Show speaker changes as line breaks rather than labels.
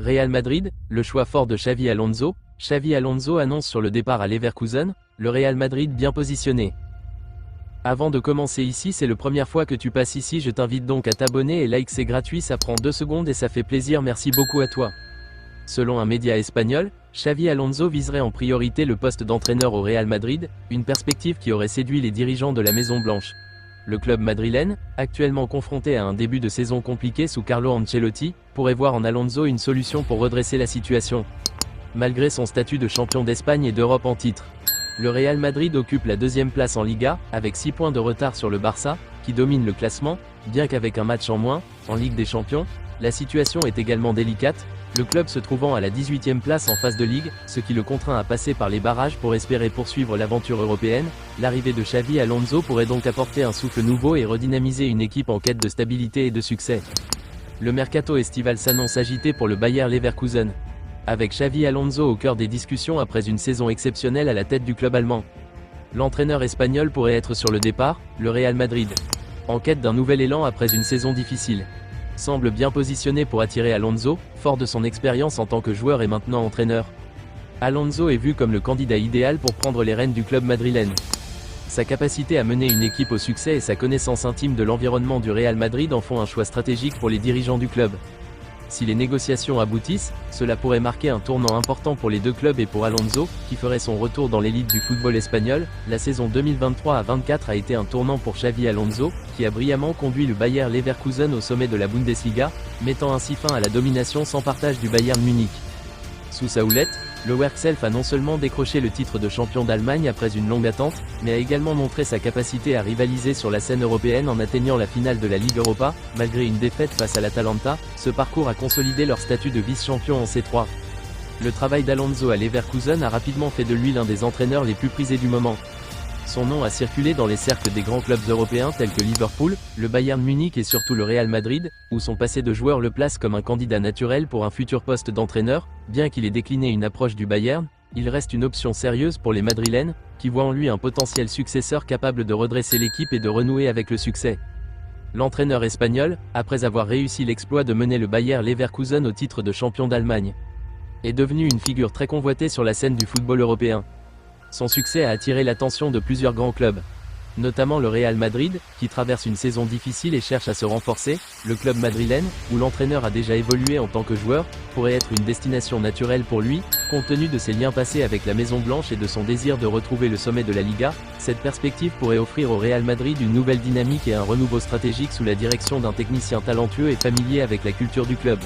Real Madrid, le choix fort de Xavi Alonso. Xavi Alonso annonce sur le départ à Leverkusen, le Real Madrid bien positionné. Avant de commencer ici, c'est la première fois que tu passes ici, je t'invite donc à t'abonner et like, c'est gratuit, ça prend 2 secondes et ça fait plaisir, merci beaucoup à toi. Selon un média espagnol, Xavi Alonso viserait en priorité le poste d'entraîneur au Real Madrid, une perspective qui aurait séduit les dirigeants de la Maison Blanche. Le club madrilène, actuellement confronté à un début de saison compliqué sous Carlo Ancelotti, pourrait voir en Alonso une solution pour redresser la situation. Malgré son statut de champion d'Espagne et d'Europe en titre, le Real Madrid occupe la 2e place en Liga, avec 6 points de retard sur le Barça, qui domine le classement, bien qu'avec un match en moins. En Ligue des Champions, la situation est également délicate, le club se trouvant à la 18e place en phase de Ligue, ce qui le contraint à passer par les barrages pour espérer poursuivre l'aventure européenne. L'arrivée de Xavi Alonso pourrait donc apporter un souffle nouveau et redynamiser une équipe en quête de stabilité et de succès. Le mercato estival s'annonce agité pour le Bayer Leverkusen, avec Xavi Alonso au cœur des discussions après une saison exceptionnelle à la tête du club allemand. L'entraîneur espagnol pourrait être sur le départ, le Real Madrid, en quête d'un nouvel élan après une saison difficile, semble bien positionné pour attirer Alonso, fort de son expérience en tant que joueur et maintenant entraîneur. Alonso est vu comme le candidat idéal pour prendre les rênes du club madrilène. Sa capacité à mener une équipe au succès et sa connaissance intime de l'environnement du Real Madrid en font un choix stratégique pour les dirigeants du club. Si les négociations aboutissent, cela pourrait marquer un tournant important pour les deux clubs et pour Alonso, qui ferait son retour dans l'élite du football espagnol. La saison 2023-24 a été un tournant pour Xavi Alonso, qui a brillamment conduit le Bayer Leverkusen au sommet de la Bundesliga, mettant ainsi fin à la domination sans partage du Bayern Munich. Sous sa houlette, le Werkself a non seulement décroché le titre de champion d'Allemagne après une longue attente, mais a également montré sa capacité à rivaliser sur la scène européenne en atteignant la finale de la Ligue Europa. Malgré une défaite face à l'Atalanta, ce parcours a consolidé leur statut de vice-champion en C3. Le travail d'Alonso à Leverkusen a rapidement fait de lui l'un des entraîneurs les plus prisés du moment. Son nom a circulé dans les cercles des grands clubs européens tels que Liverpool, le Bayern Munich et surtout le Real Madrid, où son passé de joueur le place comme un candidat naturel pour un futur poste d'entraîneur. Bien qu'il ait décliné une approche du Bayern, il reste une option sérieuse pour les Madrilènes, qui voient en lui un potentiel successeur capable de redresser l'équipe et de renouer avec le succès. L'entraîneur espagnol, après avoir réussi l'exploit de mener le Bayer Leverkusen au titre de champion d'Allemagne, est devenu une figure très convoitée sur la scène du football européen. Son succès a attiré l'attention de plusieurs grands clubs, notamment le Real Madrid, qui traverse une saison difficile et cherche à se renforcer. Le club madrilène, où l'entraîneur a déjà évolué en tant que joueur, pourrait être une destination naturelle pour lui, compte tenu de ses liens passés avec la Maison Blanche et de son désir de retrouver le sommet de la Liga. Cette perspective pourrait offrir au Real Madrid une nouvelle dynamique et un renouveau stratégique sous la direction d'un technicien talentueux et familier avec la culture du club.